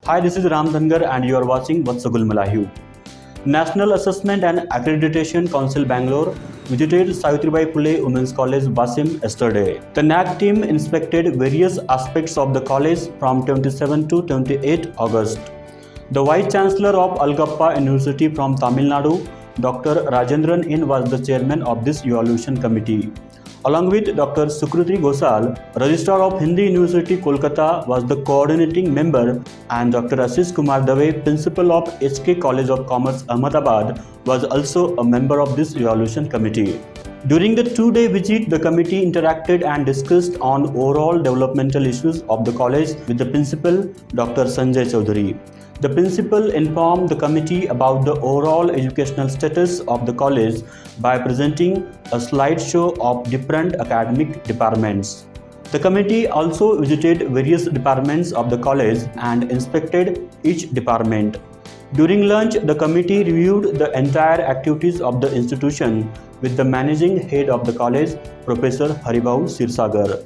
Hi, this is Ram Dhangar and you are watching Vatsagul Malayu. National Assessment and Accreditation Council Bangalore visited Savitribai Phule Women's College Wasim yesterday. The NAC team inspected various aspects of the college from 27 to 28 August. The Vice Chancellor of Algappa University from Tamil Nadu, Dr. Rajendran N was the chairman of this evaluation committee. Along with Dr. Sukriti Gosal, Registrar of Hindi University Kolkata was the coordinating member, and Dr. Ashish Kumar Dave, Principal of HK College of Commerce Ahmedabad, was also a member of this evaluation committee. During the two-day visit, the committee interacted and discussed on overall developmental issues of the college with the principal, Dr. Sanjay Chaudhary. The principal informed the committee about the overall educational status of the college by presenting a slideshow of different academic departments. The committee also visited various departments of the college and inspected each department. During lunch, the committee reviewed the entire activities of the institution with the managing head of the college, Professor Haribabu Sirsagar.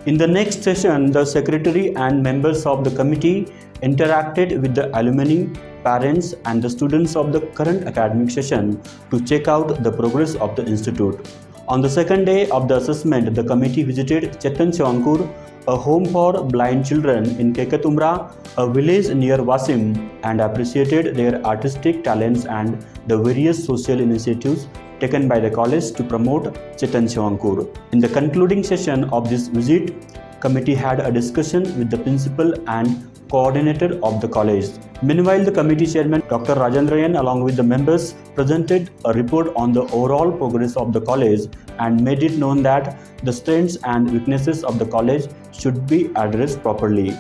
In the next session, the secretary and members of the committee interacted with the alumni parents and the students of the current academic session to check out the progress of the institute. On the second day of the assessment, the committee visited Chetan Sewankur, a home for blind children in Kekatumra, a village near Wasim, and appreciated their artistic talents and the various social initiatives taken by the college to promote Chetan Sewankur. In the concluding session of this visit, committee had a discussion with the principal and coordinator of the college. Meanwhile, the committee chairman Dr. Rajendrayan along with the members presented a report on the overall progress of the college and made it known that the strengths and weaknesses of the college should be addressed properly.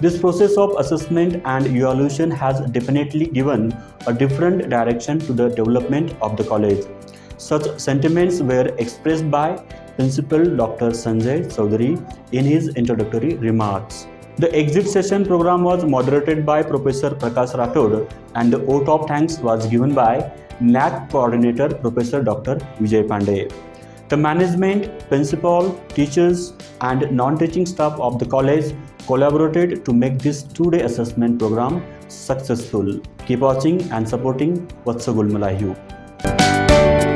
This process of assessment and evaluation has definitely given a different direction to the development of the college. Such sentiments were expressed by Principal Dr. Sanjay Chaudhary in his introductory remarks. The exit session program was moderated by Professor Prakash Rathod and the vote of thanks was given by NAC coordinator Professor Dr. Vijay Pandey. The management, principal, teachers and non-teaching staff of the college collaborated to make this two-day assessment program successful. Keep watching and supporting Vatsagul Malayu.